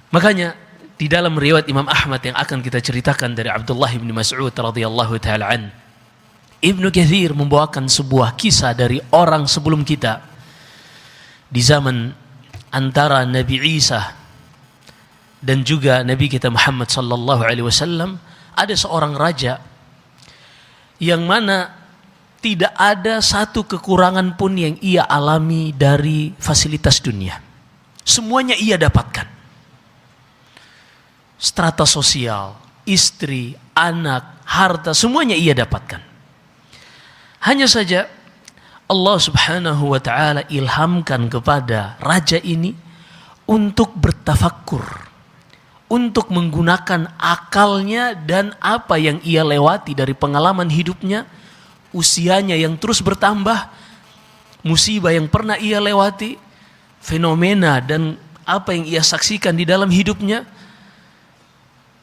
Makanya di dalam riwayat Imam Ahmad yang akan kita ceritakan dari Abdullah bin Mas'ud radhiyallahu taala an, Ibnu Katsir membawakan sebuah kisah dari orang sebelum kita di zaman antara Nabi Isa dan juga Nabi kita Muhammad sallallahu alaihi wasallam. Ada seorang raja yang mana tidak ada satu kekurangan pun yang ia alami dari fasilitas dunia. Semuanya ia dapatkan. Strata sosial, istri, anak, harta, semuanya ia dapatkan. Hanya saja Allah subhanahu wa ta'ala ilhamkan kepada raja ini untuk bertafakkur, untuk menggunakan akalnya dan apa yang ia lewati dari pengalaman hidupnya, usianya yang terus bertambah, musibah yang pernah ia lewati, fenomena dan apa yang ia saksikan di dalam hidupnya.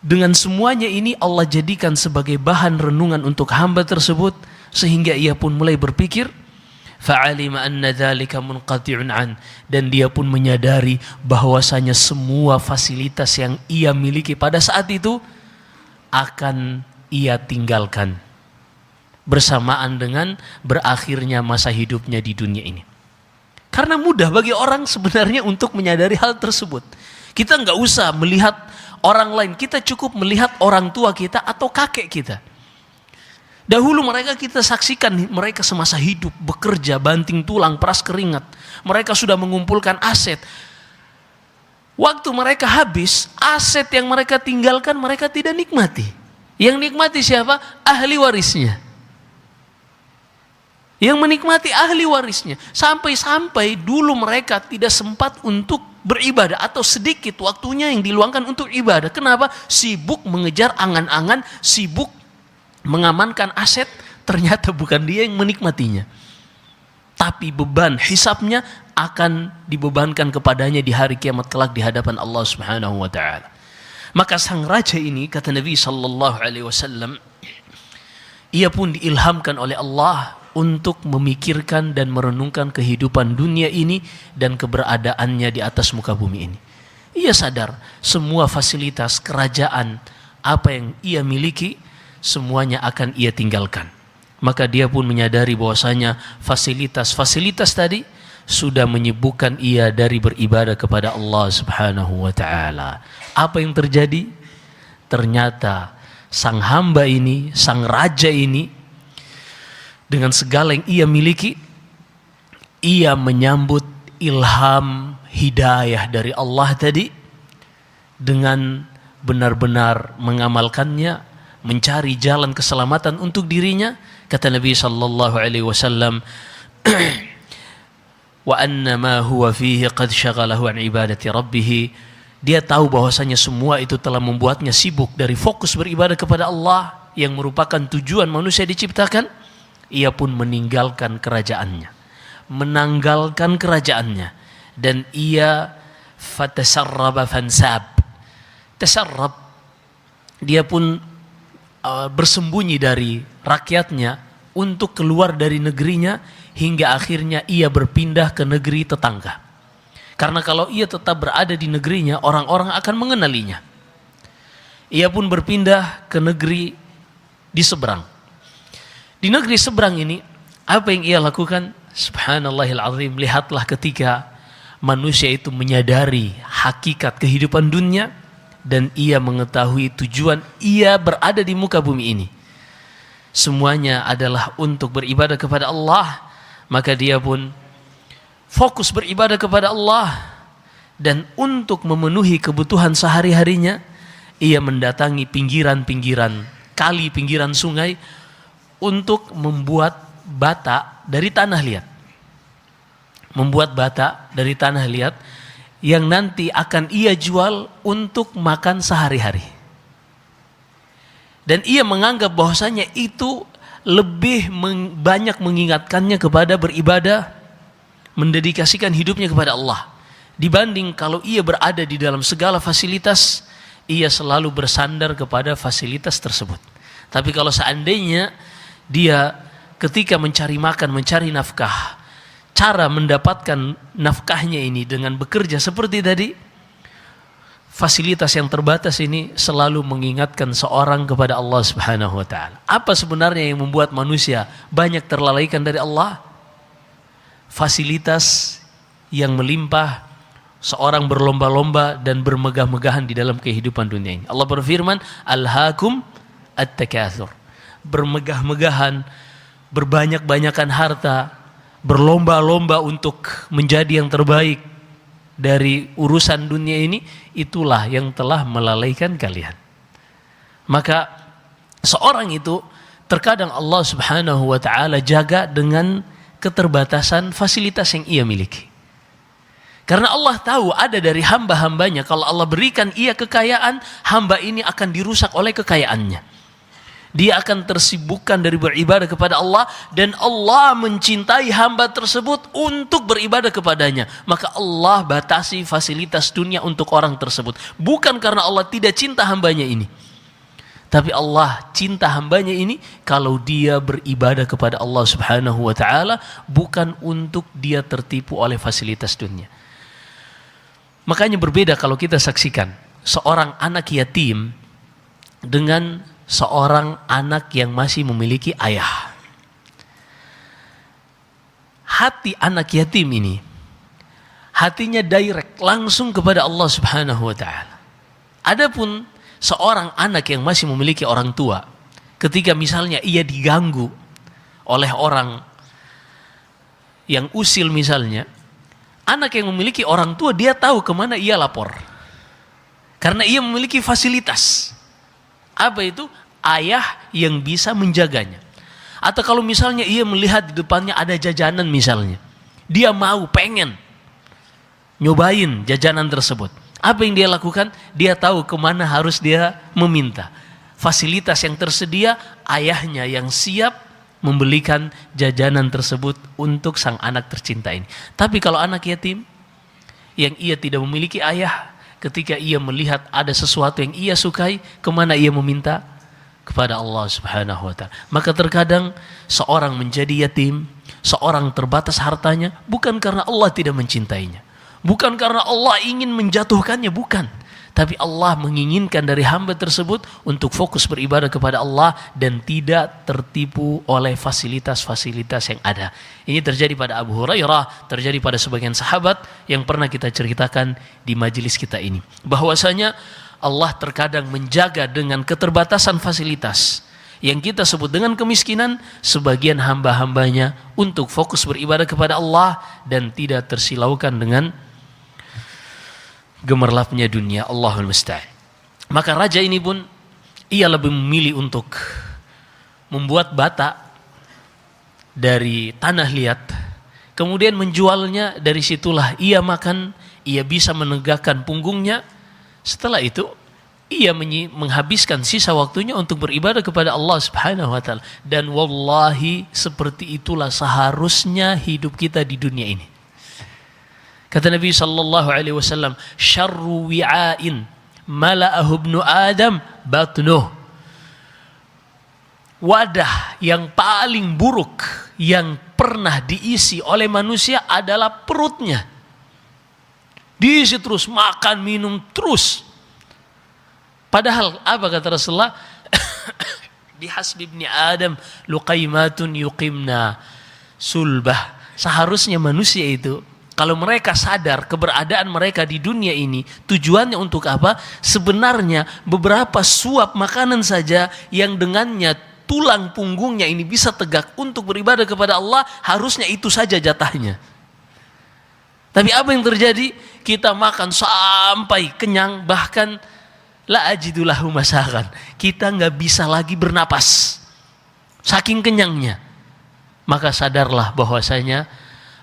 Dengan semuanya ini Allah jadikan sebagai bahan renungan untuk hamba tersebut, sehingga ia pun mulai berpikir, fa'alima anna dzalika munqati'un an, dan dia pun menyadari bahwasanya semua fasilitas yang ia miliki pada saat itu akan ia tinggalkan bersamaan dengan berakhirnya masa hidupnya di dunia ini. Karena mudah bagi orang sebenarnya untuk menyadari hal tersebut. Kita nggak usah melihat orang lain, kita cukup melihat orang tua kita atau kakek kita. Dahulu mereka kita saksikan, mereka semasa hidup bekerja banting tulang, peras keringat. Mereka sudah mengumpulkan aset. Waktu mereka habis, aset yang mereka tinggalkan mereka tidak nikmati. Yang nikmati siapa? Ahli warisnya. Yang menikmati ahli warisnya. Sampai-sampai dulu mereka tidak sempat untuk beribadah, atau sedikit waktunya yang diluangkan untuk ibadah. Kenapa? Sibuk mengejar angan-angan, sibuk mengamankan aset. Ternyata bukan dia yang menikmatinya, tapi beban hisabnya akan dibebankan kepadanya di hari kiamat kelak di hadapan Allah Subhanahu wa taala. Maka sang raja ini, kata Nabi sallallahu alaihi wasallam, ia pun diilhamkan oleh Allah untuk memikirkan dan merenungkan kehidupan dunia ini dan keberadaannya di atas muka bumi ini. Ia sadar semua fasilitas kerajaan, apa yang ia miliki, semuanya akan ia tinggalkan. Maka dia pun menyadari bahwasanya fasilitas-fasilitas tadi sudah menyibukkan ia dari beribadah kepada Allah Subhanahu wa taala. Apa yang terjadi? Ternyata sang hamba ini, sang raja ini, dengan segala yang ia miliki, ia menyambut ilham hidayah dari Allah tadi dengan benar-benar mengamalkannya, mencari jalan keselamatan untuk dirinya. Kata Nabi sallallahu alaihi wasallam, wa anna ma huwa fihi qad syaghalahu an ibadati rabbih. Dia tahu bahwasanya semua itu telah membuatnya sibuk dari fokus beribadah kepada Allah yang merupakan tujuan manusia diciptakan. Ia pun meninggalkan kerajaannya, menanggalkan kerajaannya, dan ia fatasarraba fansab. Tasarrab, dia pun bersembunyi dari rakyatnya untuk keluar dari negerinya, hingga akhirnya ia berpindah ke negeri tetangga. Karena kalau ia tetap berada di negerinya, orang-orang akan mengenalinya. Ia pun berpindah ke negeri di seberang. Di negeri seberang ini, apa yang ia lakukan? Subhanallahil azim, lihatlah ketika manusia itu menyadari hakikat kehidupan dunia dan ia mengetahui tujuan ia berada di muka bumi ini. Semuanya adalah untuk beribadah kepada Allah, maka dia pun fokus beribadah kepada Allah, dan untuk memenuhi kebutuhan sehari-harinya ia mendatangi pinggiran-pinggiran kali, pinggiran sungai, untuk membuat bata dari tanah liat. Membuat bata dari tanah liat yang nanti akan ia jual untuk makan sehari-hari. Dan ia menganggap bahwasanya itu lebih banyak mengingatkannya kepada beribadah, mendedikasikan hidupnya kepada Allah, dibanding kalau ia berada di dalam segala fasilitas, ia selalu bersandar kepada fasilitas tersebut. Tapi kalau seandainya dia ketika mencari makan, mencari nafkah, cara mendapatkan nafkahnya ini dengan bekerja seperti tadi, fasilitas yang terbatas ini selalu mengingatkan seorang kepada Allah Subhanahu wa taala. Apa sebenarnya yang membuat manusia banyak terlalaikan dari Allah? Fasilitas yang melimpah, seorang berlomba-lomba dan bermegah-megahan di dalam kehidupan dunia ini. Allah berfirman, "Alhaakum at-takatsur." Bermegah-megahan, berbanyak-banyakan harta, berlomba-lomba untuk menjadi yang terbaik dari urusan dunia ini, itulah yang telah melalaikan kalian. Maka seorang itu terkadang Allah Subhanahu wa taala jaga dengan keterbatasan fasilitas yang ia miliki. Karena Allah tahu ada dari hamba-hambanya, kalau Allah berikan ia kekayaan, hamba ini akan dirusak oleh kekayaannya. Dia akan tersibukkan dari beribadah kepada Allah, dan Allah mencintai hamba tersebut untuk beribadah kepadanya. Maka Allah batasi fasilitas dunia untuk orang tersebut. Bukan karena Allah tidak cinta hambanya ini, tapi Allah cinta hambanya ini kalau dia beribadah kepada Allah Subhanahu wa taala, bukan untuk dia tertipu oleh fasilitas dunia. Makanya berbeda kalau kita saksikan seorang anak yatim dengan seorang anak yang masih memiliki ayah. Hati anak yatim ini, hatinya direct, langsung kepada Allah Subhanahu wa taala. Adapun seorang anak yang masih memiliki orang tua, ketika misalnya ia diganggu oleh orang yang usil misalnya, anak yang memiliki orang tua, dia tahu kemana ia lapor. Karena ia memiliki fasilitas. Apa itu? Ayah yang bisa menjaganya. Atau kalau misalnya ia melihat di depannya ada jajanan misalnya, dia mau, pengen nyobain jajanan tersebut. Apa yang dia lakukan? Dia tahu kemana harus dia meminta. Fasilitas yang tersedia, ayahnya yang siap membelikan jajanan tersebut untuk sang anak tercinta ini. Tapi kalau anak yatim yang ia tidak memiliki ayah, ketika ia melihat ada sesuatu yang ia sukai, kemana ia meminta? Kepada Allah Subhanahu wa ta'ala. Maka terkadang seorang menjadi yatim, seorang terbatas hartanya, bukan karena Allah tidak mencintainya, bukan karena Allah ingin menjatuhkannya, bukan. Tapi Allah menginginkan dari hamba tersebut untuk fokus beribadah kepada Allah dan tidak tertipu oleh fasilitas-fasilitas yang ada. Ini terjadi pada Abu Hurairah, terjadi pada sebagian sahabat yang pernah kita ceritakan di majelis kita ini. Bahwasanya Allah terkadang menjaga dengan keterbatasan fasilitas yang kita sebut dengan kemiskinan sebagian hamba-hambanya untuk fokus beribadah kepada Allah dan tidak tersilaukan dengan gemerlapnya dunia. Allahul musta'an. Maka raja ini pun ia lebih memilih untuk membuat bata dari tanah liat, kemudian menjualnya. Dari situlah ia makan, ia bisa menegakkan punggungnya. Setelah itu ia menghabiskan sisa waktunya untuk beribadah kepada Allah Subhanahu wa taala. Dan wallahi seperti itulah seharusnya hidup kita di dunia ini. Kata Nabi sallallahu alaihi wasallam, "Syarru wi'ain mala'ahu ibnu Adam batnuh." Wadah yang paling buruk yang pernah diisi oleh manusia adalah perutnya. Diisi terus, makan, minum terus. Padahal apa kata Rasulullah? Bihasbi ibni Adam luqaimatun yuqimna sulbah. Seharusnya manusia itu, kalau mereka sadar keberadaan mereka di dunia ini, tujuannya untuk apa? Sebenarnya beberapa suap makanan saja yang dengannya tulang punggungnya ini bisa tegak untuk beribadah kepada Allah, harusnya itu saja jatahnya. Tapi apa yang terjadi? Kita makan sampai kenyang, bahkan la ajidulahu masakan. Kita nggak bisa lagi bernapas, saking kenyangnya. Maka sadarlah bahwasanya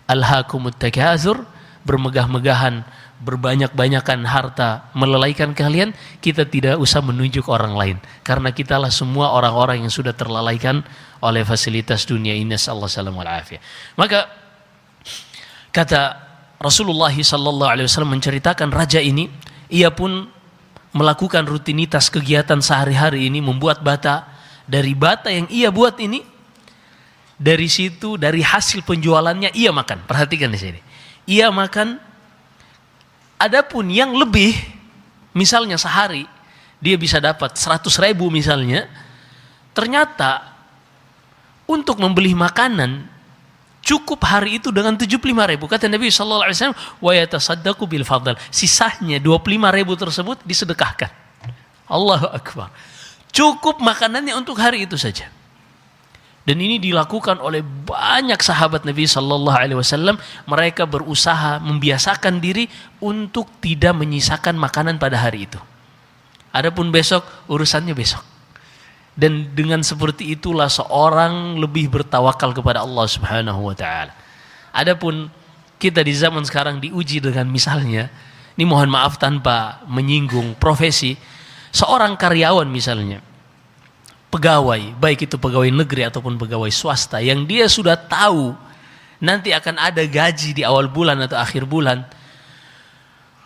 alhaakumut takatsur, bermegah-megahan, berbanyak-banyakan harta melalaikan kalian. Kita tidak usah menunjuk orang lain, karena kitalah semua orang-orang yang sudah terlalaikan oleh fasilitas dunia ini. Sallallahu alaihi wasallam. Maka kata Rasulullah sallallahu alaihi wasallam menceritakan raja ini, ia pun melakukan rutinitas kegiatan sehari-hari ini, membuat bata. Dari bata yang ia buat ini, dari situ, dari hasil penjualannya ia makan. Perhatikan di sini. Ia makan. Adapun yang lebih Misalnya sehari dia bisa dapat 100.000 misalnya, ternyata untuk membeli makanan cukup hari itu dengan 75.000. Kata Nabi SAW, wa yatasaddaqu bil fadl. Sisanya 25.000 tersebut disedekahkan. Allahu Akbar. Cukup makanannya untuk hari itu saja. Dan ini dilakukan oleh banyak sahabat Nabi SAW. Mereka berusaha membiasakan diri untuk tidak menyisakan makanan pada hari itu. Adapun besok, urusannya besok. Dan dengan seperti itulah seorang lebih bertawakal kepada Allah Subhanahu wa taala. Adapun kita di zaman sekarang diuji dengan misalnya, ini mohon maaf tanpa menyinggung profesi, seorang karyawan misalnya, pegawai, baik itu pegawai negeri ataupun pegawai swasta, yang dia sudah tahu nanti akan ada gaji di awal bulan atau akhir bulan,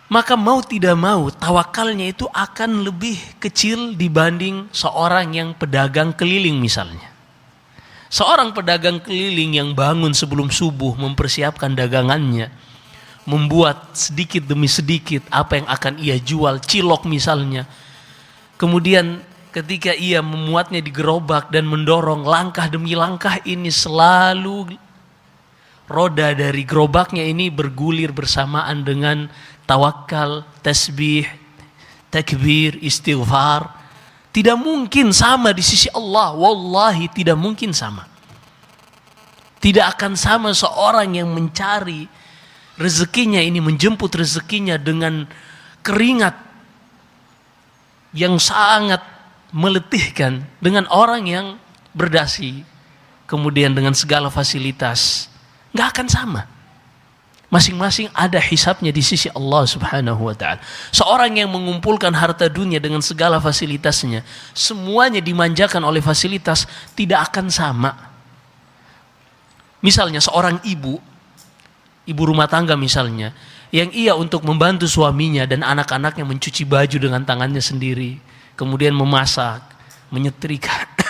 maka mau tidak mau tawakalnya itu akan lebih kecil dibanding seorang yang pedagang keliling misalnya. Seorang pedagang keliling yang bangun sebelum subuh mempersiapkan dagangannya, membuat sedikit demi sedikit apa yang akan ia jual, cilok misalnya. Kemudian ketika ia memuatnya di gerobak dan mendorong langkah demi langkah, ini selalu roda dari gerobaknya ini bergulir bersamaan dengan tawakal, tasbih, takbir, istighfar. Tidak mungkin sama di sisi Allah. Wallahi tidak mungkin sama. Tidak akan sama seorang yang mencari rezekinya ini, menjemput rezekinya dengan keringat yang sangat meletihkan, dengan orang yang berdasi kemudian dengan segala fasilitas. Gak akan sama. Masing-masing ada hisabnya di sisi Allah Subhanahu wa ta'ala. Seorang yang mengumpulkan harta dunia dengan segala fasilitasnya, semuanya dimanjakan oleh fasilitas, tidak akan sama. Misalnya seorang ibu rumah tangga misalnya, yang ia untuk membantu suaminya dan anak-anaknya mencuci baju dengan tangannya sendiri, kemudian memasak, menyetrika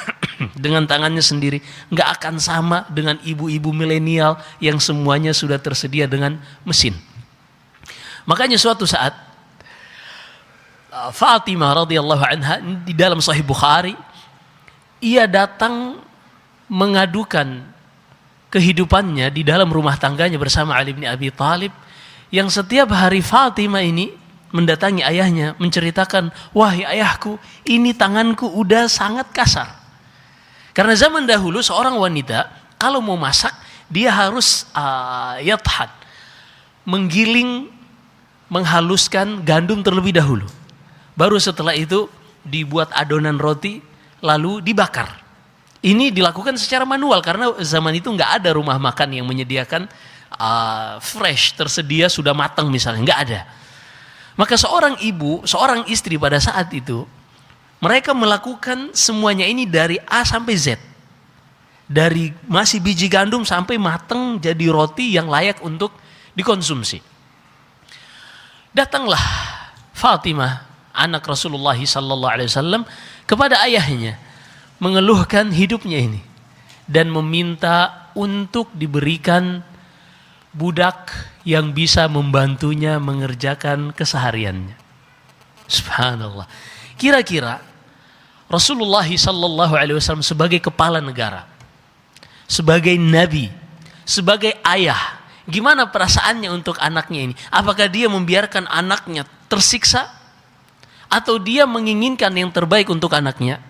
dengan tangannya sendiri, nggak akan sama dengan ibu-ibu milenial yang semuanya sudah tersedia dengan mesin. Makanya suatu saat Fatimah radhiyallahu anha di dalam Sahih Bukhari, ia datang mengadukan kehidupannya di dalam rumah tangganya bersama Ali bin Abi Thalib, yang setiap hari Fatimah ini mendatangi ayahnya menceritakan, wahai ayahku, ini tanganku udah sangat kasar. Karena zaman dahulu seorang wanita kalau mau masak dia harus yathad, menggiling, menghaluskan gandum terlebih dahulu. Baru setelah itu dibuat adonan roti lalu dibakar. Ini dilakukan secara manual karena zaman itu nggak ada rumah makan yang menyediakan fresh, tersedia sudah matang misalnya, nggak ada. Maka seorang ibu, seorang istri pada saat itu, mereka melakukan semuanya ini dari A sampai Z. Dari masih biji gandum sampai matang jadi roti yang layak untuk dikonsumsi. Datanglah Fatimah, anak Rasulullah SAW, kepada ayahnya, mengeluhkan hidupnya ini dan meminta untuk diberikan budak yang bisa membantunya mengerjakan kesehariannya. Subhanallah. Kira-kira Rasulullah SAW sebagai kepala negara, sebagai nabi, sebagai ayah, gimana perasaannya untuk anaknya ini? Apakah dia membiarkan anaknya tersiksa atau dia menginginkan yang terbaik untuk anaknya?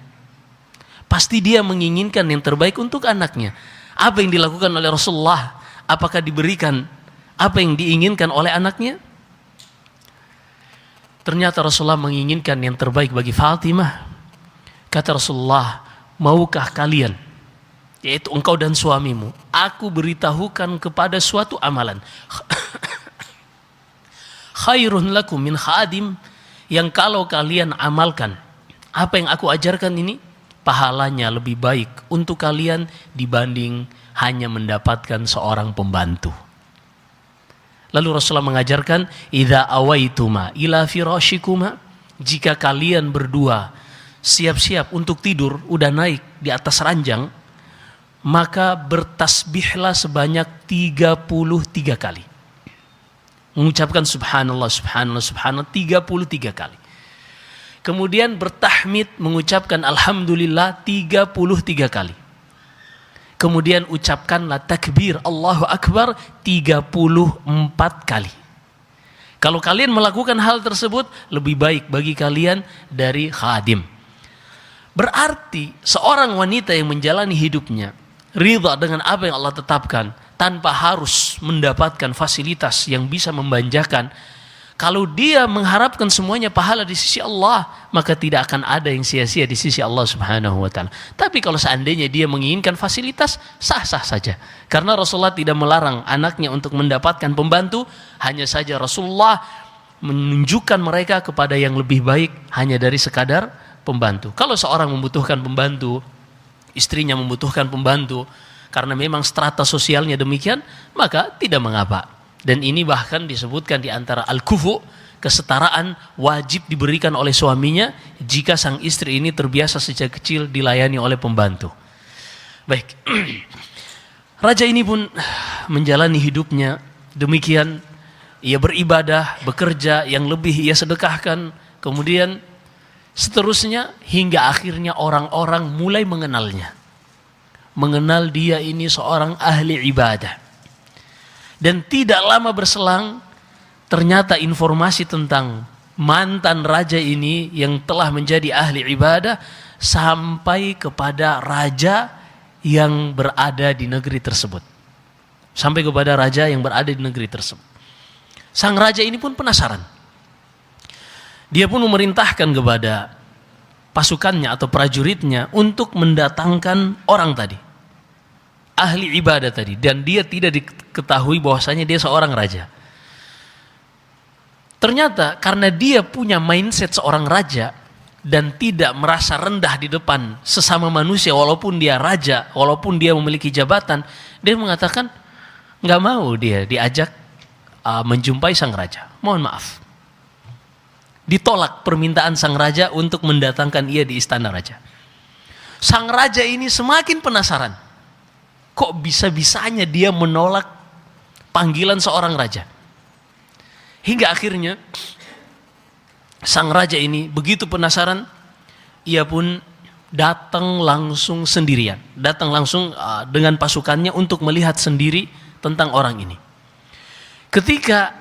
Pasti dia menginginkan yang terbaik untuk anaknya. Apa yang dilakukan oleh Rasulullah? Apakah diberikan apa yang diinginkan oleh anaknya? Ternyata Rasulullah menginginkan yang terbaik bagi Fatimah. Kata Rasulullah, maukah kalian, yaitu engkau dan suamimu, aku beritahukan kepada suatu amalan khairun lakum min khadim, yang kalau kalian amalkan apa yang aku ajarkan ini, pahalanya lebih baik untuk kalian dibanding hanya mendapatkan seorang pembantu. Lalu Rasulullah mengajarkan, idza awaituma ila firashikuma, jika kalian berdua siap-siap untuk tidur, udah naik di atas ranjang, maka bertasbihlah sebanyak 33 kali. Mengucapkan subhanallah, subhanallah, subhanallah 33 kali. Kemudian bertahmid, mengucapkan alhamdulillah 33 kali. Kemudian ucapkanlah takbir Allahu Akbar 34 kali. Kalau kalian melakukan hal tersebut, lebih baik bagi kalian dari khadim. Berarti seorang wanita yang menjalani hidupnya ridha dengan apa yang Allah tetapkan, tanpa harus mendapatkan fasilitas yang bisa membanjakan, kalau dia mengharapkan semuanya pahala di sisi Allah, maka tidak akan ada yang sia-sia di sisi Allah Subhanahu wa taala. Tapi kalau seandainya dia menginginkan fasilitas, sah-sah saja. Karena Rasulullah tidak melarang anaknya untuk mendapatkan pembantu, hanya saja Rasulullah menunjukkan mereka kepada yang lebih baik hanya dari sekadar pembantu. Kalau seorang membutuhkan pembantu, istrinya membutuhkan pembantu, karena memang strata sosialnya demikian, maka tidak mengapa. Dan ini bahkan disebutkan di antara al-kufu, kesetaraan wajib diberikan oleh suaminya jika sang istri ini terbiasa sejak kecil dilayani oleh pembantu. Baik. Raja ini pun menjalani hidupnya demikian. Ia beribadah, bekerja, yang lebih ia sedekahkan. Kemudian seterusnya hingga akhirnya orang-orang mulai mengenalnya. Mengenal dia ini seorang ahli ibadah. Dan tidak lama berselang, ternyata informasi tentang mantan raja ini yang telah menjadi ahli ibadah sampai kepada raja yang berada di negeri tersebut. Sampai kepada raja yang berada di negeri tersebut. Sang raja ini pun penasaran. Dia pun memerintahkan kepada pasukannya atau prajuritnya untuk mendatangkan orang tadi, ahli ibadah tadi, dan dia tidak diketahui bahwasanya dia seorang raja. Ternyata karena dia punya mindset seorang raja dan tidak merasa rendah di depan sesama manusia walaupun dia raja, walaupun dia memiliki jabatan, dia mengatakan nggak mau dia diajak menjumpai sang raja. Mohon maaf. Ditolak permintaan sang raja untuk mendatangkan ia di istana raja. Sang raja ini semakin penasaran. Kok bisa-bisanya dia menolak panggilan seorang raja? Hingga akhirnya sang raja ini begitu penasaran, ia pun datang langsung sendirian. Datang langsung dengan pasukannya untuk melihat sendiri tentang orang ini. Ketika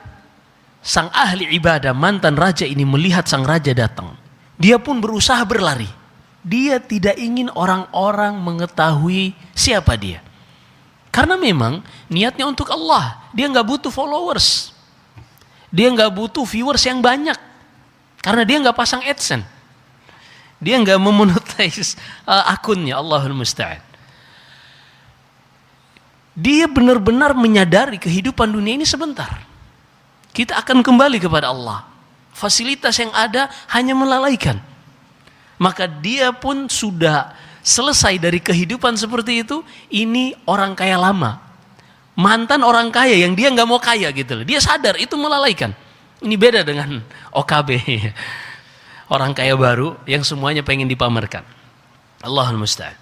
sang ahli ibadah, mantan raja ini melihat sang raja datang, dia pun berusaha berlari. Dia tidak ingin orang-orang mengetahui siapa dia. Karena memang niatnya untuk Allah. Dia nggak butuh followers. Dia nggak butuh viewers yang banyak. Karena dia nggak pasang AdSense. Dia nggak memonetize akunnya. Allahul Musta'an. Dia benar-benar menyadari kehidupan dunia ini sebentar. Kita akan kembali kepada Allah. Fasilitas yang ada hanya melalaikan. Maka dia pun sudah selesai dari kehidupan seperti itu. Ini orang kaya lama, mantan orang kaya yang dia nggak mau kaya gitu loh. Dia sadar itu melalaikan. Ini beda dengan OKB, orang kaya baru yang semuanya pengen dipamerkan. Allahul Musta'an.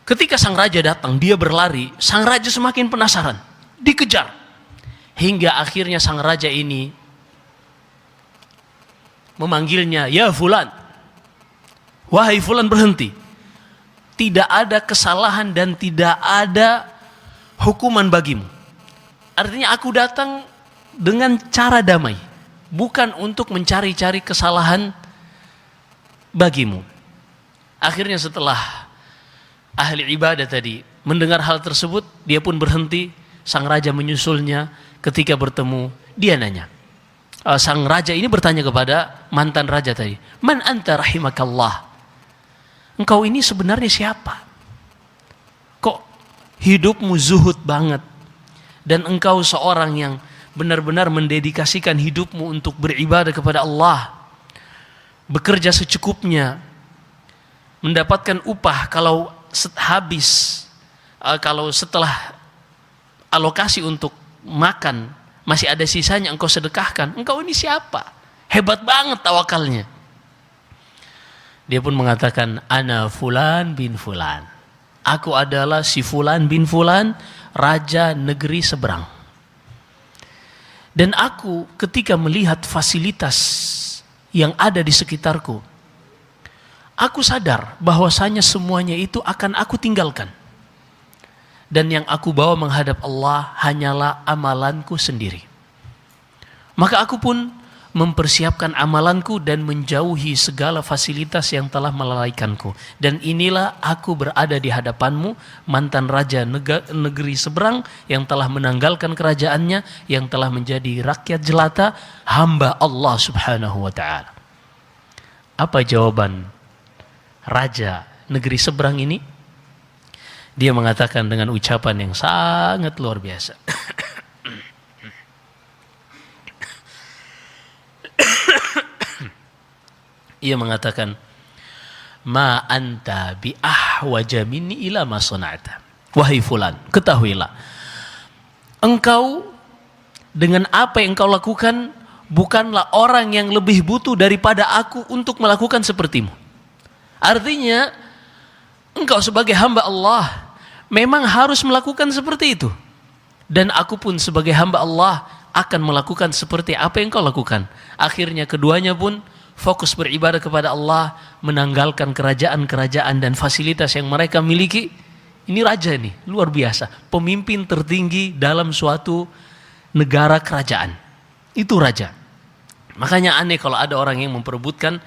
Ketika sang raja datang, dia berlari. Sang raja semakin penasaran, dikejar. Hingga akhirnya sang raja ini memanggilnya, ya fulan, wahai fulan, berhenti. Tidak ada kesalahan dan tidak ada hukuman bagimu. Artinya aku datang dengan cara damai, bukan untuk mencari-cari kesalahan bagimu. Akhirnya setelah ahli ibadah tadi mendengar hal tersebut, dia pun berhenti. Sang raja menyusulnya. Ketika bertemu, dia nanya. Sang raja ini bertanya kepada mantan raja tadi, man anta rahimakallah? Engkau ini sebenarnya siapa? Kok hidupmu zuhud banget? Dan engkau seorang yang benar-benar mendedikasikan hidupmu untuk beribadah kepada Allah. Bekerja secukupnya. Mendapatkan upah kalau habis. Kalau setelah alokasi untuk makan masih ada sisanya, engkau sedekahkan. Engkau ini siapa? Hebat banget tawakalnya. Dia pun mengatakan, ana fulan bin fulan. Aku adalah si fulan bin fulan, raja negeri seberang. Dan aku ketika melihat fasilitas yang ada di sekitarku, Aku sadar bahwasanya semuanya itu akan aku tinggalkan. Dan yang aku bawa menghadap Allah hanyalah amalanku sendiri. Maka aku pun mempersiapkan amalanku dan menjauhi segala fasilitas yang telah melalaikanku. Dan inilah aku berada di hadapanmu, mantan raja negeri seberang yang telah menanggalkan kerajaannya, yang telah menjadi rakyat jelata, hamba Allah subhanahu wa ta'ala. Apa jawaban raja negeri seberang ini? Dia mengatakan dengan ucapan yang sangat luar biasa. Ia mengatakan, ma anta bi ahwaja minni ila ma sana'ta. Wahai fulan, ketahuilah, engkau dengan apa yang engkau lakukan bukanlah orang yang lebih butuh daripada aku untuk melakukan sepertimu. Artinya, engkau sebagai hamba Allah memang harus melakukan seperti itu. Dan aku pun sebagai hamba Allah akan melakukan seperti apa yang kau lakukan. Akhirnya keduanya pun fokus beribadah kepada Allah, menanggalkan kerajaan-kerajaan dan fasilitas yang mereka miliki. Ini raja nih, luar biasa. Pemimpin tertinggi dalam suatu negara kerajaan. Itu raja. Makanya aneh kalau ada orang yang memperebutkan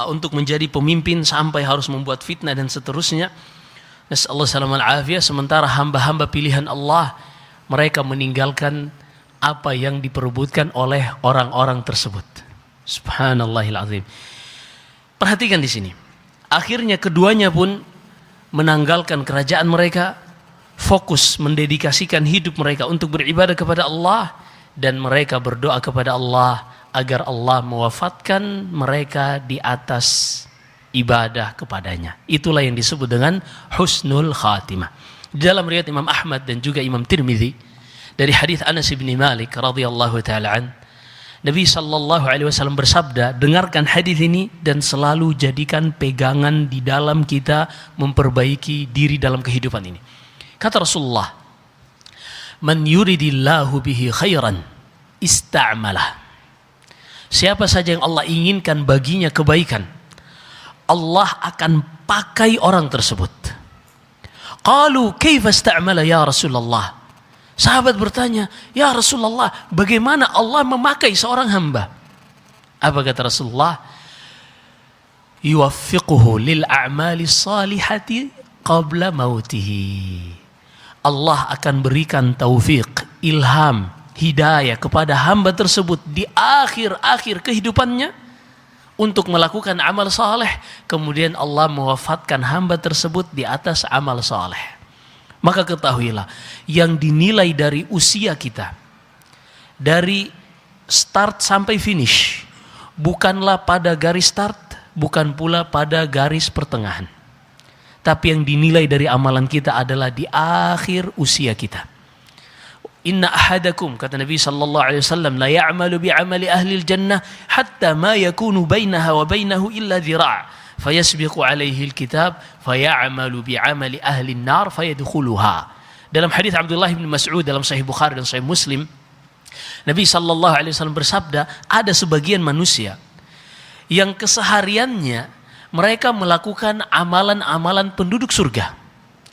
untuk menjadi pemimpin sampai harus membuat fitnah dan seterusnya. Nasallahu salam al-afiyah. Sementara hamba-hamba pilihan Allah, mereka meninggalkan apa yang diperebutkan oleh orang-orang tersebut. Subhanallahil azim. Perhatikan di sini. Akhirnya keduanya pun menanggalkan kerajaan mereka, fokus mendedikasikan hidup mereka untuk beribadah kepada Allah, dan mereka berdoa kepada Allah agar Allah mewafatkan mereka di atas ibadah kepadanya. Itulah yang disebut dengan husnul khatimah. Di dalam riwayat Imam Ahmad dan juga Imam Tirmidzi dari hadis Anas bin Malik radhiyallahu taala an, Nabi sallallahu alaihi wasallam bersabda, dengarkan hadis ini dan selalu jadikan pegangan di dalam kita memperbaiki diri dalam kehidupan ini. Kata Rasulullah, "Man yuridillahu bihi khairan ista'malah." Siapa saja yang Allah inginkan baginya kebaikan, Allah akan pakai orang tersebut. Qalu kaifa ista'mala ya Rasulullah? Sahabat bertanya, ya Rasulullah, bagaimana Allah memakai seorang hamba? Apa kata Rasulullah? Yuwaffiquhu lil a'mali salihati qabla mautihi. Allah akan berikan taufik, ilham, hidayah kepada hamba tersebut di akhir-akhir kehidupannya untuk melakukan amal saleh. Kemudian Allah mewafatkan hamba tersebut di atas amal saleh. Maka ketahuilah, yang dinilai dari usia kita, dari start sampai finish, bukanlah pada garis start, bukan pula pada garis pertengahan. Tapi yang dinilai dari amalan kita adalah di akhir usia kita. Inna ahadakum, kata Nabi sallallahu alaihi wasallam, la ya'malu bi'amali ahli al-jannah hatta ma yakunu bainaha wa bainahu illa dhira'. Fayasbiqu alaihi alkitab fayamalu bi'amali ahli an-nar fayadkhuluha. Dalam hadis Abdullah bin Mas'ud dalam Sahih Bukhari dan Sahih Muslim, Nabi sallallahu alaihi wasallam bersabda, ada sebagian manusia yang kesehariannya mereka melakukan amalan-amalan penduduk surga,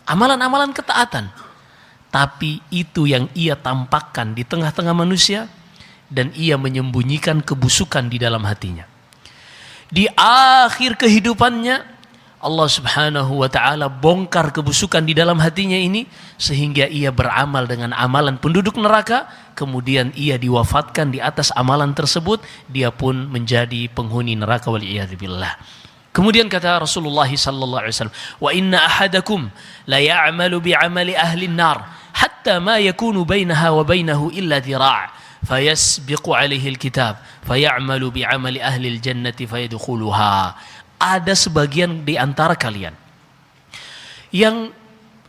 amalan-amalan ketaatan, tapi itu yang ia tampakkan di tengah-tengah manusia, dan ia menyembunyikan kebusukan di dalam hatinya. Di akhir kehidupannya Allah subhanahu wa ta'ala bongkar kebusukan di dalam hatinya ini, sehingga ia beramal dengan amalan penduduk neraka. Kemudian ia diwafatkan di atas amalan tersebut, dia pun menjadi penghuni neraka wal'iyadzubillah. Kemudian kata Rasulullah sallallahu alaihi wasallam, wa inna ahadakum la ya'malu bi'amali ahli an-nar hatta ma yakunu bainaha wa bainahu illa dhira'. Fayasbiqu alaihi alkitab fayamalu bi'amali ahli aljannati fayadkhuluha. Ada sebagian di antara kalian yang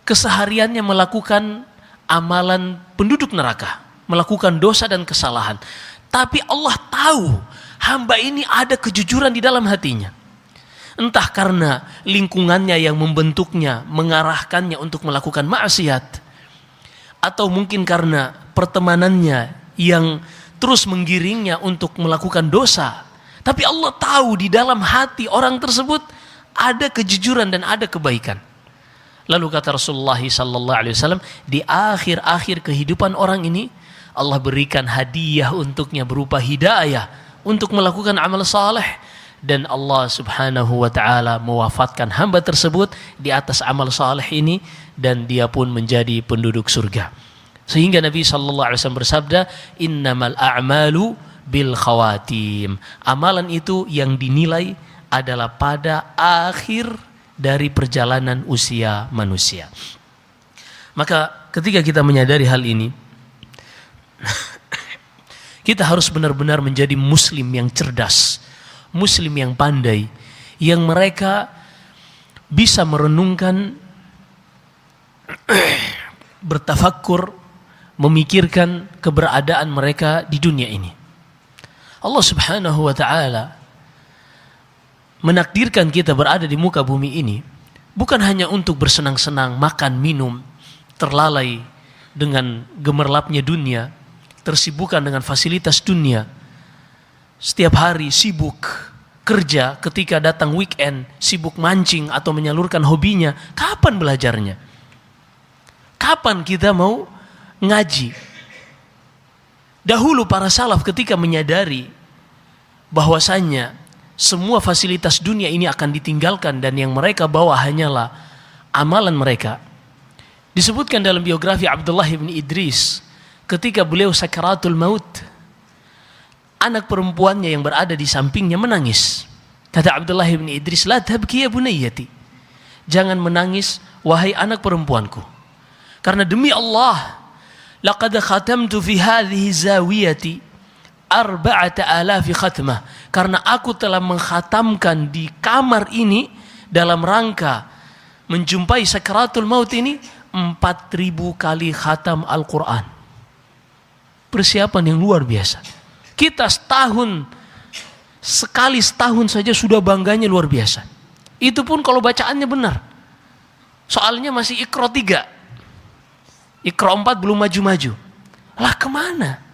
kesehariannya melakukan amalan penduduk neraka, melakukan dosa dan kesalahan, tapi Allah tahu hamba ini ada kejujuran di dalam hatinya. Entah karena lingkungannya yang membentuknya, mengarahkannya untuk melakukan maksiat, atau mungkin karena pertemanannya yang terus menggiringnya untuk melakukan dosa. Tapi Allah tahu di dalam hati orang tersebut ada kejujuran dan ada kebaikan. Lalu kata Rasulullah sallallahu alaihi wasallam, di akhir-akhir kehidupan orang ini Allah berikan hadiah untuknya berupa hidayah untuk melakukan amal saleh, dan Allah Subhanahu wa taala mewafatkan hamba tersebut di atas amal saleh ini, dan dia pun menjadi penduduk surga. Sehingga Nabi sallallahu alaihi wasallam bersabda, "Innamal a'malu bil khawatim." Amalan itu yang dinilai adalah pada akhir dari perjalanan usia manusia. Maka ketika kita menyadari hal ini, kita harus benar-benar menjadi muslim yang cerdas, muslim yang pandai, yang mereka bisa merenungkan, bertafakkur, memikirkan keberadaan mereka di dunia ini. Allah Subhanahu wa taala menakdirkan kita berada di muka bumi ini bukan hanya untuk bersenang-senang, makan, minum, terlalai dengan gemerlapnya dunia, tersibukkan dengan fasilitas dunia, setiap hari sibuk kerja, ketika datang weekend sibuk mancing atau menyalurkan hobinya. Kapan belajarnya? Kapan kita mau ngaji? Dahulu para salaf ketika menyadari bahwasannya semua fasilitas dunia ini akan ditinggalkan dan yang mereka bawa hanyalah amalan mereka. Disebutkan dalam biografi Abdullah bin Idris, ketika beliau sakaratul maut, anak perempuannya yang berada di sampingnya menangis. Kata Abdullah bin Idris, "La tabki ya bunayyati." Jangan menangis wahai anak perempuanku. Karena demi Allah, laqad khatamtu fi hadhihi zawiyati 4,000 khatmah. Karena aku telah mengkhatamkan di kamar ini dalam rangka menjumpai sakaratul maut ini 4.000 kali khatam Al-Quran. Persiapan yang luar biasa. Kita setahun saja sudah bangganya luar biasa. Itu pun kalau bacaannya benar. Soalnya masih Iqra 3. Iqra 4 belum maju-maju. Lah kemana?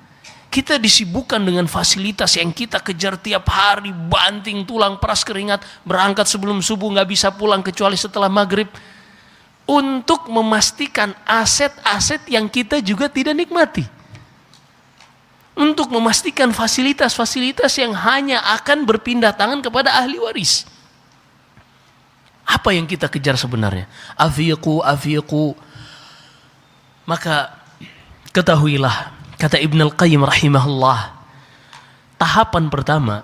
Kita disibukkan dengan fasilitas yang kita kejar tiap hari, banting tulang, peras keringat, berangkat sebelum subuh, nggak bisa pulang kecuali setelah maghrib, untuk memastikan aset-aset yang kita juga tidak nikmati, untuk memastikan fasilitas-fasilitas yang hanya akan berpindah tangan kepada ahli waris. Apa yang kita kejar sebenarnya? Afiqu. Maka ketahuilah, kata Ibn Al-Qayyim rahimahullah, tahapan pertama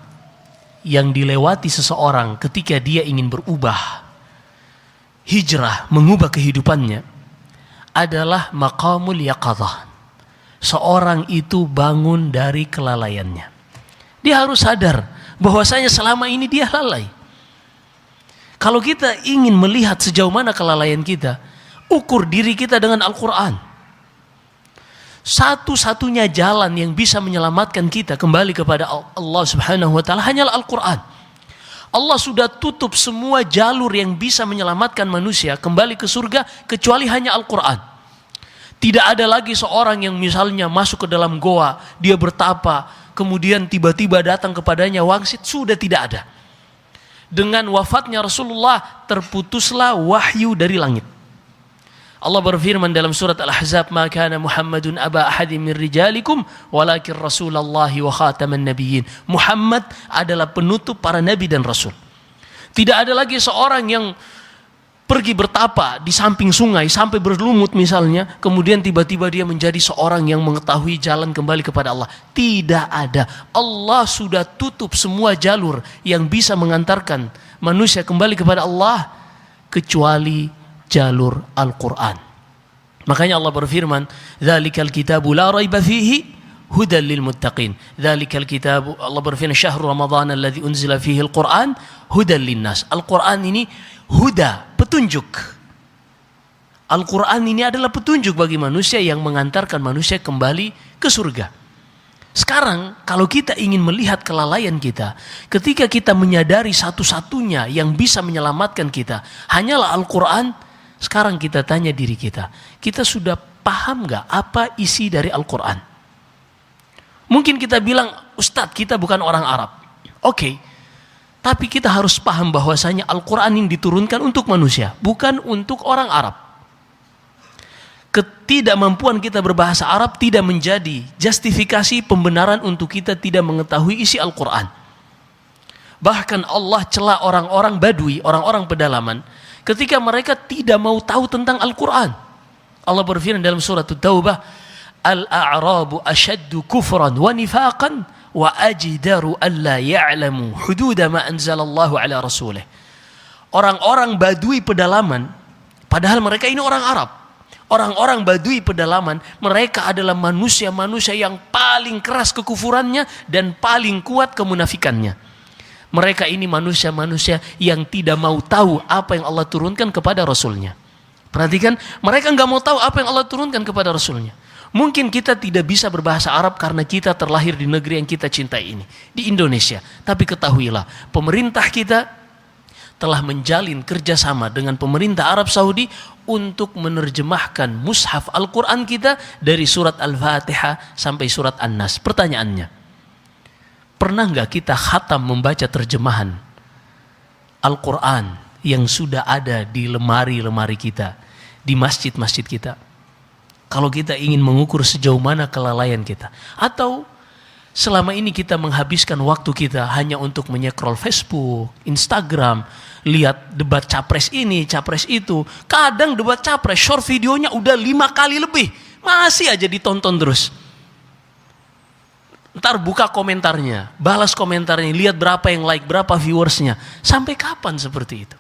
yang dilewati seseorang ketika dia ingin berubah, hijrah, mengubah kehidupannya, adalah maqamul yaqadhah. Seorang itu bangun dari kelalaiannya. Dia harus sadar bahwasanya selama ini dia lalai. Kalau kita ingin melihat sejauh mana kelalaian kita, ukur diri kita dengan Al-Quran. Satu-satunya jalan yang bisa menyelamatkan kita kembali kepada Allah Subhanahu wa taala hanyalah Al-Quran. Allah sudah tutup semua jalur yang bisa menyelamatkan manusia kembali ke surga kecuali hanya Al-Quran. Tidak ada lagi seorang yang misalnya masuk ke dalam goa, dia bertapa, kemudian tiba-tiba datang kepadanya wangsit, sudah tidak ada. Dengan wafatnya Rasulullah terputuslah wahyu dari langit. Allah berfirman dalam surat Al-Ahzab, "Ma kana Muhammadun aba ahadin min rijalikum walakin Rasulullahi wa khataman nabiyyin." Muhammad adalah penutup para nabi dan rasul. Tidak ada lagi seorang yang pergi bertapa di samping sungai sampai berlumut misalnya, kemudian tiba-tiba dia menjadi seorang yang mengetahui jalan kembali kepada Allah. Tidak ada. Allah sudah tutup semua jalur yang bisa mengantarkan manusia kembali kepada Allah kecuali jalur Al-Quran. Makanya Allah berfirman, "Dzalikal kitabu la raiba fihi hudan lil muttaqin." Dzalikal kitabu, Allah berfirman, "Syahrul Ramadan alladzi unzila fihi al-Quran hudan linnas." Al-Quran ini huda, petunjuk. Al-Quran ini adalah petunjuk bagi manusia yang mengantarkan manusia kembali ke surga. Sekarang kalau kita ingin melihat kelalaian kita, ketika kita menyadari satu-satunya yang bisa menyelamatkan kita hanyalah Al-Quran, sekarang kita tanya diri kita, kita sudah paham gak apa isi dari Al-Quran? Mungkin kita bilang, "Ustadz, kita bukan orang Arab." Oke. Tapi kita harus paham bahwasanya Al-Quran ini diturunkan untuk manusia, bukan untuk orang Arab. Ketidakmampuan kita berbahasa Arab tidak menjadi justifikasi pembenaran untuk kita tidak mengetahui isi Al-Quran. Bahkan Allah cela orang-orang Badui, orang-orang pedalaman, ketika mereka tidak mau tahu tentang Al-Quran. Allah berfirman dalam surat At-Taubah, Al-a'rabu ashaddu kufran wa nifaqan wa ajdaru alla ya'lamu hududa ma anzalallahu ala rasulih. Orang-orang Badui pedalaman, padahal mereka ini orang Arab. Orang-orang Badui pedalaman, mereka adalah manusia-manusia yang paling keras kekufurannya dan paling kuat kemunafikannya. Mereka ini manusia-manusia yang tidak mau tahu apa yang Allah turunkan kepada Rasulnya. Perhatikan, mereka nggak mau tahu apa yang Allah turunkan kepada Rasulnya. Mungkin kita tidak bisa berbahasa Arab karena kita terlahir di negeri yang kita cintai ini, di Indonesia. Tapi ketahuilah, pemerintah kita telah menjalin kerjasama dengan pemerintah Arab Saudi untuk menerjemahkan mushaf Al-Quran kita dari surat Al-Fatihah sampai surat An-Nas. Pertanyaannya, pernah nggak kita khatam membaca terjemahan Al-Quran yang sudah ada di lemari-lemari kita, di masjid-masjid kita? Kalau kita ingin mengukur sejauh mana kelalaian kita, atau selama ini kita menghabiskan waktu kita hanya untuk menyekrol Facebook, Instagram, lihat debat capres ini, capres itu. Kadang debat capres, short videonya udah 5 kali lebih, masih aja ditonton terus. Ntar buka komentarnya, balas komentarnya, lihat berapa yang like, berapa viewersnya. Sampai kapan seperti itu?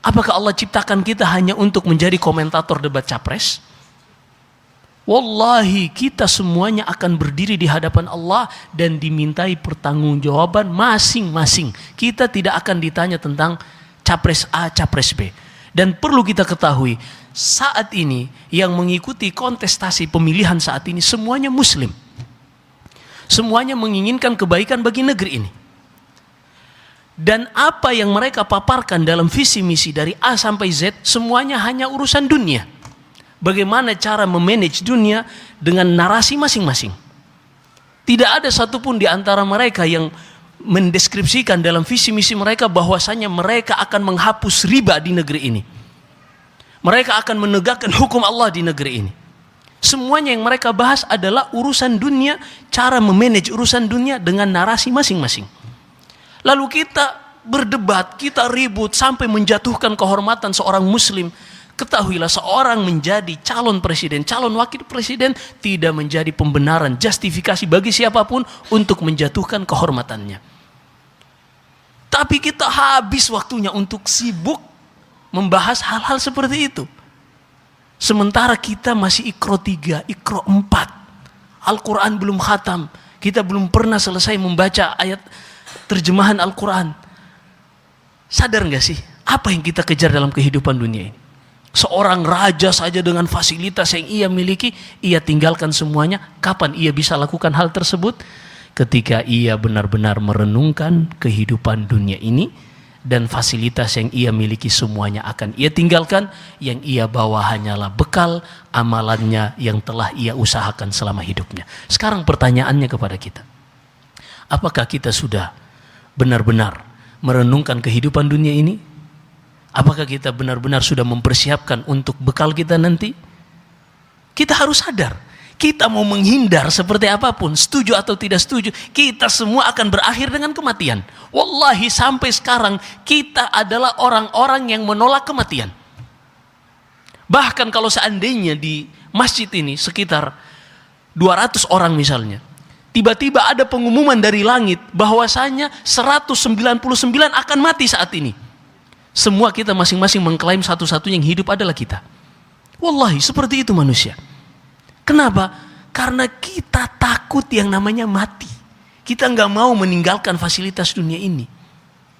Apakah Allah ciptakan kita hanya untuk menjadi komentator debat capres? Wallahi, kita semuanya akan berdiri di hadapan Allah dan dimintai pertanggungjawaban masing-masing. Kita tidak akan ditanya tentang capres A, capres B. Dan perlu kita ketahui, saat ini yang mengikuti kontestasi pemilihan saat ini semuanya Muslim. Semuanya menginginkan kebaikan bagi negeri ini. Dan apa yang mereka paparkan dalam visi misi dari A sampai Z, semuanya hanya urusan dunia. Bagaimana cara memanage dunia dengan narasi masing-masing. Tidak ada satupun di antara mereka yang mendeskripsikan dalam visi misi mereka bahwasanya mereka akan menghapus riba di negeri ini. Mereka akan menegakkan hukum Allah di negeri ini. Semuanya yang mereka bahas adalah urusan dunia, cara memanage urusan dunia dengan narasi masing-masing. Lalu kita berdebat, kita ribut sampai menjatuhkan kehormatan seorang muslim. Ketahuilah, seorang menjadi calon presiden, calon wakil presiden tidak menjadi pembenaran, justifikasi bagi siapapun untuk menjatuhkan kehormatannya. Tapi kita habis waktunya untuk sibuk membahas hal-hal seperti itu. Sementara kita masih Iqra 3, Iqra 4. Al-Quran belum khatam. Kita belum pernah selesai membaca ayat terjemahan Al-Quran. Sadar gak sih apa yang kita kejar dalam kehidupan dunia ini? Seorang raja saja dengan fasilitas yang ia miliki, ia tinggalkan semuanya. Kapan ia bisa lakukan hal tersebut? Ketika ia benar-benar merenungkan kehidupan dunia ini, dan fasilitas yang ia miliki semuanya akan ia tinggalkan. Yang ia bawa hanyalah bekal amalannya yang telah ia usahakan selama hidupnya. Sekarang pertanyaannya kepada kita, apakah kita sudah benar-benar merenungkan kehidupan dunia ini? Apakah kita benar-benar sudah mempersiapkan untuk bekal kita nanti? Kita harus sadar, kita mau menghindar seperti apapun, setuju atau tidak setuju, kita semua akan berakhir dengan kematian. Wallahi, sampai sekarang kita adalah orang-orang yang menolak kematian. Bahkan kalau seandainya di masjid ini sekitar 200 orang misalnya, tiba-tiba ada pengumuman dari langit bahwasanya 199 akan mati saat ini. Semua kita masing-masing mengklaim satu-satunya yang hidup adalah kita. Wallahi, seperti itu manusia. Kenapa? Karena kita takut yang namanya mati. Kita nggak mau meninggalkan fasilitas dunia ini.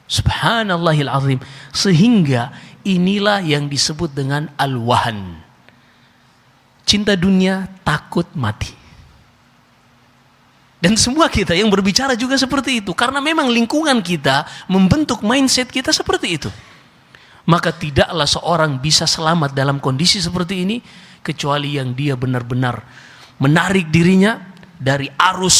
Subhanallahil azim. Sehingga inilah yang disebut dengan al-wahan. Cinta dunia, takut mati. Dan semua kita yang berbicara juga seperti itu. Karena memang lingkungan kita membentuk mindset kita seperti itu. Maka tidaklah seorang bisa selamat dalam kondisi seperti ini kecuali yang dia benar-benar menarik dirinya dari arus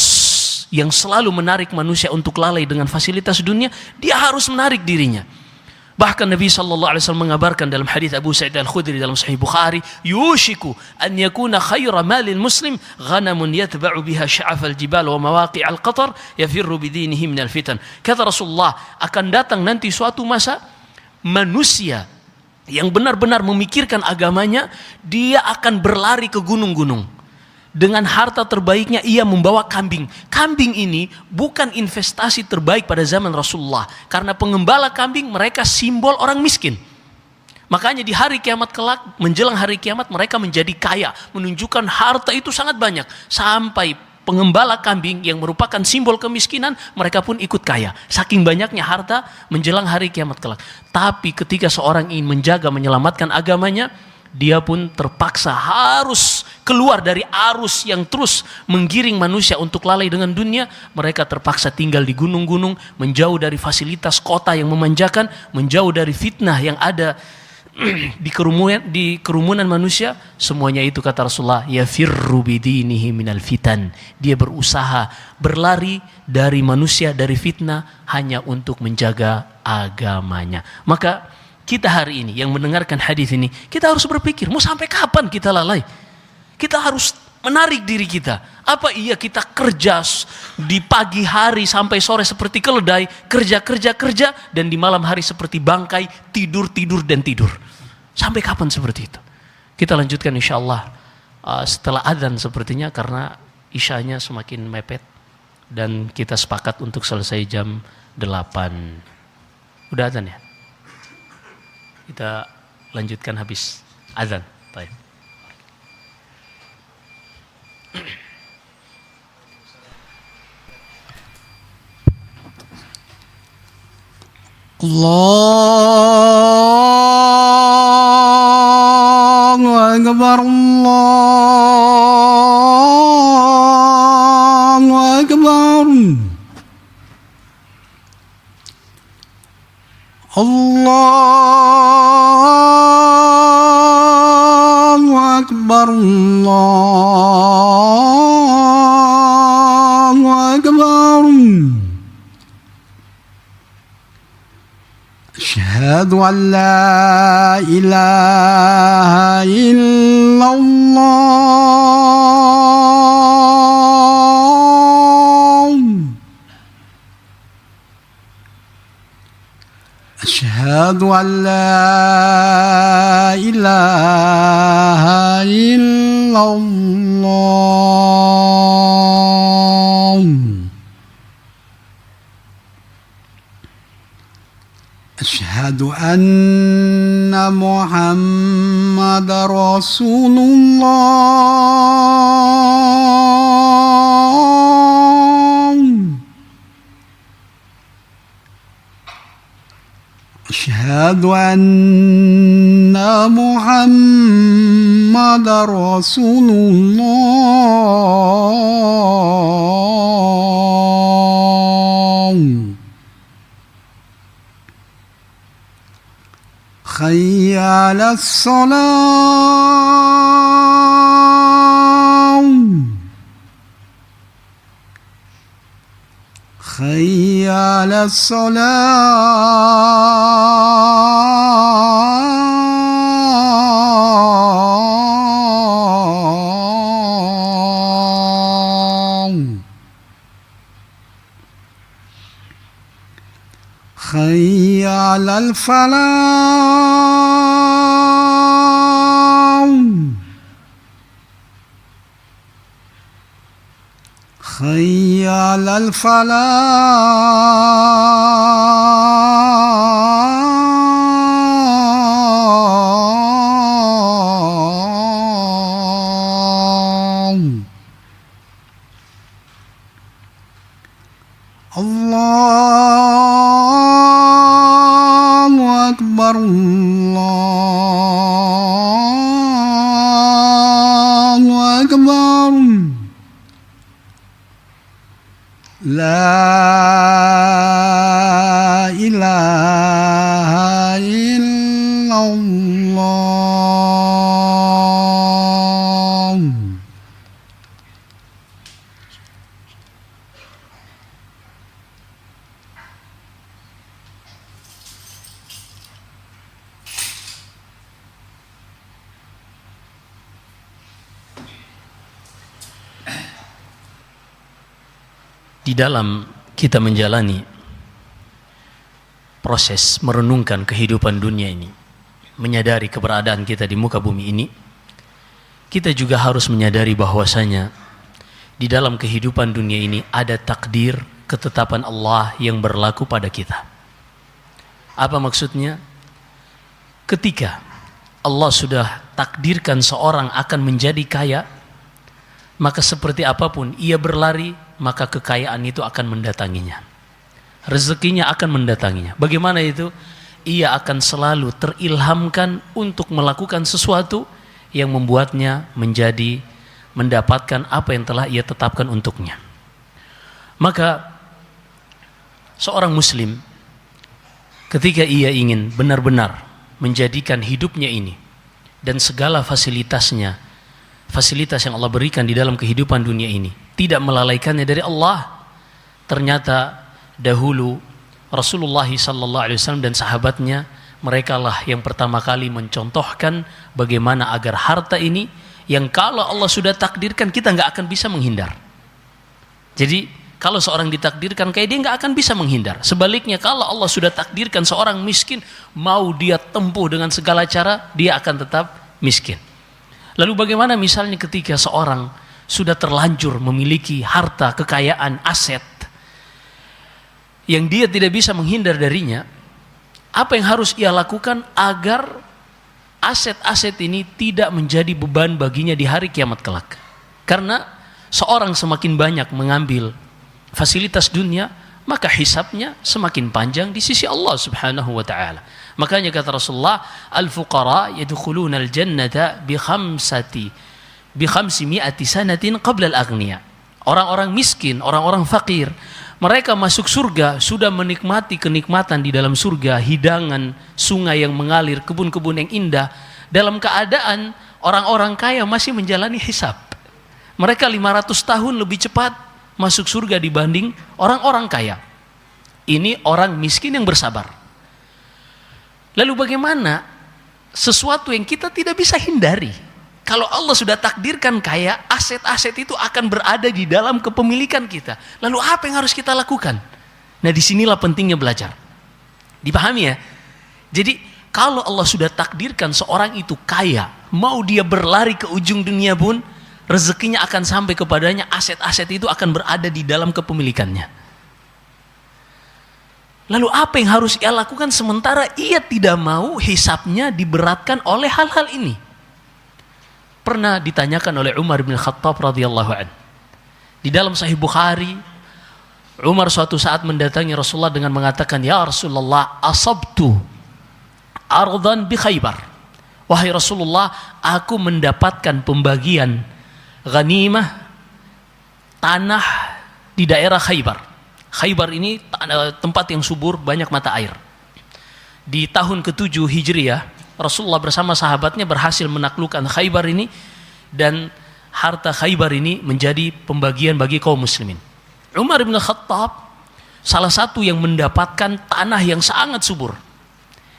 yang selalu menarik manusia untuk lalai dengan fasilitas dunia, dia harus menarik dirinya. Bahkan Nabi SAW mengabarkan dalam hadis Abu Sa'id Al-Khudri dalam Sahih Bukhari, yushiku an yakuna khaira malil muslim ghanamun yatba'u biha sya'af al-jibal wa mawaqi' al-qatar yafirru bidinihi minal fitan. Kata Rasulullah, akan datang nanti suatu masa manusia yang benar-benar memikirkan agamanya, dia akan berlari ke gunung-gunung. Dengan harta terbaiknya ia membawa kambing. Kambing ini bukan investasi terbaik pada zaman Rasulullah, karena pengembala kambing mereka simbol orang miskin. Makanya di hari kiamat kelak, menjelang hari kiamat, mereka menjadi kaya, menunjukkan harta itu sangat banyak, sampai pengembala kambing yang merupakan simbol kemiskinan, mereka pun ikut kaya. Saking banyaknya harta menjelang hari kiamat kelak. Tapi ketika seorang ingin menjaga, menyelamatkan agamanya, dia pun terpaksa harus keluar dari arus yang terus menggiring manusia untuk lalai dengan dunia. Mereka terpaksa tinggal di gunung-gunung, menjauh dari fasilitas kota yang memanjakan, menjauh dari fitnah yang ada di kerumunan manusia. Semuanya itu, kata Rasulullah, yafirru bidinihi minal fitan. Dia berusaha berlari dari manusia, dari fitnah, hanya untuk menjaga agamanya. Maka kita hari ini yang mendengarkan hadis ini, kita harus berpikir, mau sampai kapan kita lalai? Kita harus menarik diri kita. Apa iya kita kerja di pagi hari sampai sore seperti keledai, kerja, dan di malam hari seperti bangkai, tidur, dan tidur. Sampai kapan seperti itu? Kita lanjutkan insyaAllah setelah adzan sepertinya, karena isyanya semakin mepet. Dan kita sepakat untuk selesai jam 8. Udah adzan ya? Kita lanjutkan habis azan. Baik. Allahu Akbar, Allahu Akbar. Allahu Akbar, Allahu Akbar. Asyhadu an la ilaha illallah. Asyhadu an la ilaha illallah. Asyhadu anna Muhammadar Rasulullah. Asyhadu anna Muhammadar Rasulullah. Hayya 'alas salam. Hayya 'alas salam. Hayya 'alal falah. Hayya 'alal falah. Allahu Akbar, Allahu Akbar. La ilaha illallah. Di dalam kita menjalani proses merenungkan kehidupan dunia ini, menyadari keberadaan kita di muka bumi ini, kita juga harus menyadari bahwasanya di dalam kehidupan dunia ini ada takdir, ketetapan Allah yang berlaku pada kita. Apa maksudnya? Ketika Allah sudah takdirkan seorang akan menjadi kaya, maka seperti apapun ia berlari, maka kekayaan itu akan mendatanginya. Rezekinya akan mendatanginya. Bagaimana itu? Ia akan selalu terilhamkan untuk melakukan sesuatu yang membuatnya mendapatkan apa yang telah ia tetapkan untuknya. Maka seorang muslim ketika ia ingin benar-benar menjadikan hidupnya ini dan segala fasilitasnya, fasilitas yang Allah berikan di dalam kehidupan dunia ini, tidak melalaikannya dari Allah, ternyata dahulu Rasulullah SAW dan sahabatnya, mereka lah yang pertama kali mencontohkan bagaimana agar harta ini yang kalau Allah sudah takdirkan kita nggak akan bisa menghindar. Jadi kalau seorang ditakdirkan kayak dia nggak akan bisa menghindar. Sebaliknya kalau Allah sudah takdirkan seorang miskin, mau dia tempuh dengan segala cara, dia akan tetap miskin. Lalu bagaimana misalnya ketika seorang sudah terlanjur memiliki harta, kekayaan, aset yang dia tidak bisa menghindar darinya, apa yang harus ia lakukan agar aset-aset ini tidak menjadi beban baginya di hari kiamat kelak? Karena seorang semakin banyak mengambil fasilitas dunia, maka hisabnya semakin panjang di sisi Allah Subhanahu wa taala. Makanya kata Rasulullah, al-fuqara yadkhuluna al-jannata bi 500 sanatin qabla al-aghniya. Orang-orang miskin, orang-orang fakir, mereka masuk surga sudah menikmati kenikmatan di dalam surga, hidangan, sungai yang mengalir, kebun-kebun yang indah, dalam keadaan orang-orang kaya masih menjalani hisab. Mereka 500 tahun lebih cepat masuk surga dibanding orang-orang kaya. Ini orang miskin yang bersabar. Lalu bagaimana sesuatu yang kita tidak bisa hindari? Kalau Allah sudah takdirkan kaya, aset-aset itu akan berada di dalam kepemilikan kita. Lalu apa yang harus kita lakukan? Nah, disinilah pentingnya belajar. Dipahami ya? Jadi kalau Allah sudah takdirkan seorang itu kaya, mau dia berlari ke ujung dunia pun, rezekinya akan sampai kepadanya, aset-aset itu akan berada di dalam kepemilikannya. Lalu apa yang harus ia lakukan sementara ia tidak mau hisabnya diberatkan oleh hal-hal ini? Pernah ditanyakan oleh Umar bin Khattab radhiyallahu anhu. Di dalam Sahih Bukhari, Umar suatu saat mendatangi Rasulullah dengan mengatakan, "Ya Rasulullah, asabtu ardan bi Khaybar." Wahai Rasulullah, aku mendapatkan pembagian ghanimah tanah di daerah Khaybar. Khaybar ini tempat yang subur, banyak mata air. Di tahun ke-7 Hijriah, Rasulullah bersama sahabatnya berhasil menaklukkan Khaybar ini, dan harta Khaybar ini menjadi pembagian bagi kaum muslimin. Umar bin Khattab salah satu yang mendapatkan tanah yang sangat subur.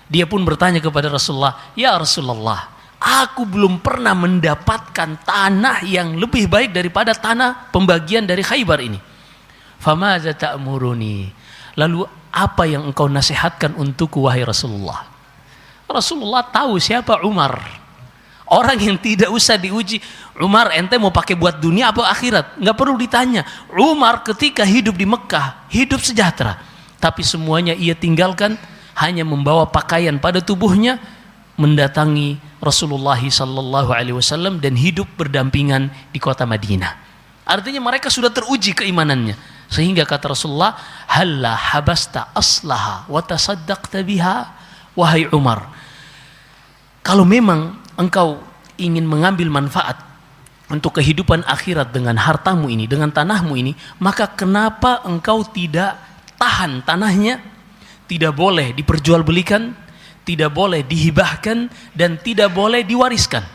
Dia pun bertanya kepada Rasulullah, "Ya Rasulullah, aku belum pernah mendapatkan tanah yang lebih baik daripada tanah pembagian dari Khaybar ini. Famaza ta'muruni?" Lalu apa yang engkau nasihatkan untukku wahai Rasulullah? Rasulullah tahu siapa Umar. Orang yang tidak usah diuji. Umar, ente mau pakai buat dunia apa akhirat? Nggak perlu ditanya. Umar ketika hidup di Mekah, hidup sejahtera. Tapi semuanya ia tinggalkan, hanya membawa pakaian pada tubuhnya, mendatangi Rasulullah SAW dan hidup berdampingan di kota Madinah. Artinya mereka sudah teruji keimanannya. Sehingga kata Rasulullah, "Halla habasta aslaha wa tasaddaqta biha?" Wahai Umar, kalau memang engkau ingin mengambil manfaat untuk kehidupan akhirat dengan hartamu ini, dengan tanahmu ini, maka kenapa engkau tidak tahan tanahnya? Tidak boleh diperjualbelikan, tidak boleh dihibahkan, dan tidak boleh diwariskan.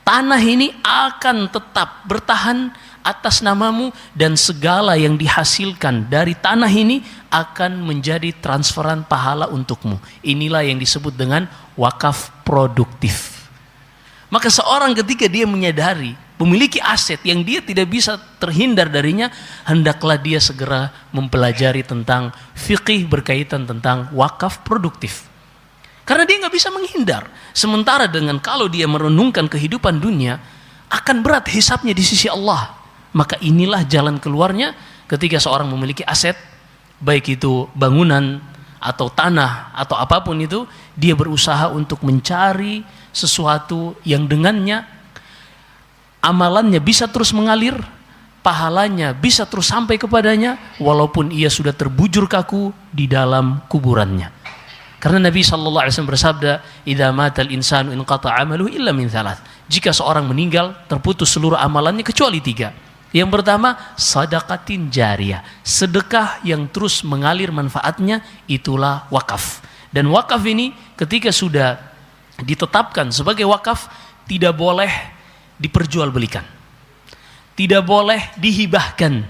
Tanah ini akan tetap bertahan atas namamu, dan segala yang dihasilkan dari tanah ini akan menjadi transferan pahala untukmu. Inilah yang disebut dengan wakaf produktif. Maka seorang ketika dia menyadari memiliki aset yang dia tidak bisa terhindar darinya, hendaklah dia segera mempelajari tentang fikih berkaitan tentang wakaf produktif. Karena dia nggak bisa menghindar. Sementara dengan kalau dia merenungkan kehidupan dunia, akan berat hisabnya di sisi Allah. Maka inilah jalan keluarnya ketika seorang memiliki aset, baik itu bangunan atau tanah atau apapun itu, dia berusaha untuk mencari sesuatu yang dengannya amalannya bisa terus mengalir, pahalanya bisa terus sampai kepadanya walaupun ia sudah terbujur kaku di dalam kuburannya. Karena Nabi SAW bersabda, "Idza matal insanu inqata 'amaluhu illa min thalath." Jika seorang meninggal, terputus seluruh amalannya kecuali 3. Yang pertama, sadaqatin jariyah, sedekah yang terus mengalir manfaatnya, itulah wakaf. Dan wakaf ini ketika sudah ditetapkan sebagai wakaf, tidak boleh diperjualbelikan, tidak boleh dihibahkan,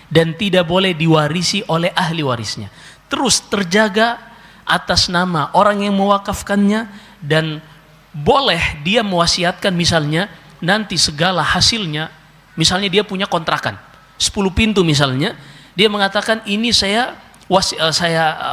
dan tidak boleh diwarisi oleh ahli warisnya. Terus terjaga atas nama orang yang mewakafkannya, dan boleh dia mewasiatkan misalnya nanti segala hasilnya, misalnya dia punya kontrakan 10 pintu misalnya, dia mengatakan ini saya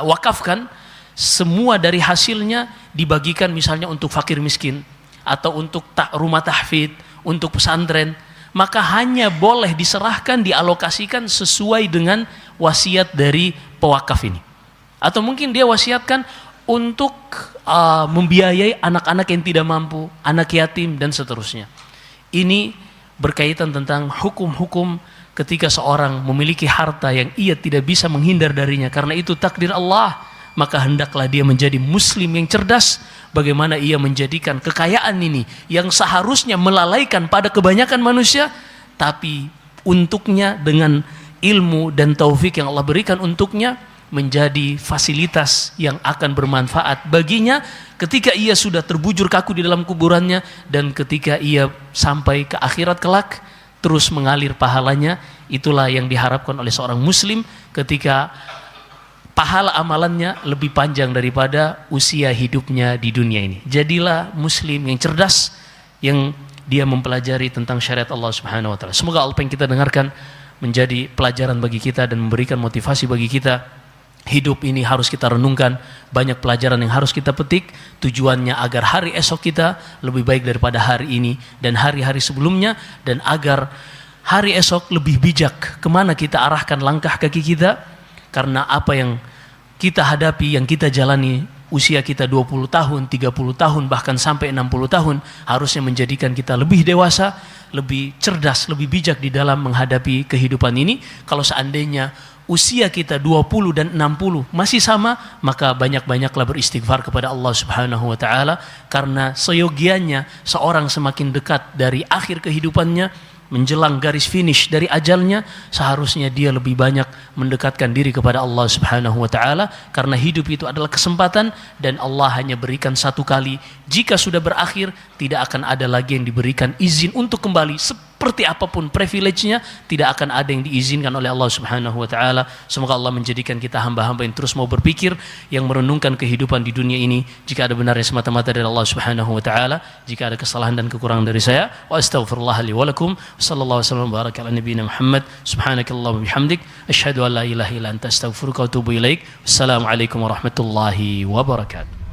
wakafkan, semua dari hasilnya dibagikan misalnya untuk fakir miskin atau untuk rumah tahfidz, untuk pesantren, maka hanya boleh diserahkan, dialokasikan sesuai dengan wasiat dari pewakaf ini. Atau mungkin dia wasiatkan untuk membiayai anak-anak yang tidak mampu, anak yatim dan seterusnya. Ini berkaitan tentang hukum-hukum ketika seorang memiliki harta yang ia tidak bisa menghindar darinya karena itu takdir Allah, maka hendaklah dia menjadi muslim yang cerdas. Bagaimana ia menjadikan kekayaan ini yang seharusnya melalaikan pada kebanyakan manusia, tapi untuknya dengan ilmu dan taufik yang Allah berikan untuknya, menjadi fasilitas yang akan bermanfaat baginya ketika ia sudah terbujur kaku di dalam kuburannya, dan ketika ia sampai ke akhirat kelak terus mengalir pahalanya. Itulah yang diharapkan oleh seorang muslim ketika pahala amalannya lebih panjang daripada usia hidupnya di dunia ini. Jadilah muslim yang cerdas, yang dia mempelajari tentang syariat Allah Subhanahu wa taala. Semoga apa yang kita dengarkan menjadi pelajaran bagi kita dan memberikan motivasi bagi kita. Hidup ini harus kita renungkan, banyak pelajaran yang harus kita petik, tujuannya agar hari esok kita lebih baik daripada hari ini dan hari-hari sebelumnya, dan agar hari esok lebih bijak kemana kita arahkan langkah kaki kita. Karena apa yang kita hadapi, yang kita jalani, usia kita 20 tahun, 30 tahun, bahkan sampai 60 tahun, harusnya menjadikan kita lebih dewasa, lebih cerdas, lebih bijak di dalam menghadapi kehidupan ini. Kalau seandainya usia kita 20 dan 60 masih sama, maka banyak-banyaklah beristighfar kepada Allah Subhanahu wa taala, karena seyogianya seorang semakin dekat dari akhir kehidupannya, menjelang garis finish dari ajalnya, seharusnya dia lebih banyak mendekatkan diri kepada Allah Subhanahu wa taala, karena hidup itu adalah kesempatan dan Allah hanya berikan satu kali. Jika sudah berakhir, tidak akan ada lagi yang diberikan izin untuk kembali. Seperti apapun privilege-nya, tidak akan ada yang diizinkan oleh Allah Subhanahu wa taala. Semoga Allah menjadikan kita hamba-hamba yang terus mau berpikir, yang merenungkan kehidupan di dunia ini. Jika ada benarnya semata-mata dari Allah Subhanahu wa taala, jika ada kesalahan dan kekurangan dari saya, wa astaghfirullah li wa lakum. Sallallahu alaihi wasallam baraka ala nabiyina Muhammad. Subhanakallahumma bihamdik, asyhadu an la ilaha illa anta astaghfiruka wa atubu ilaik. Wassalamualaikum warahmatullahi wabarakatuh.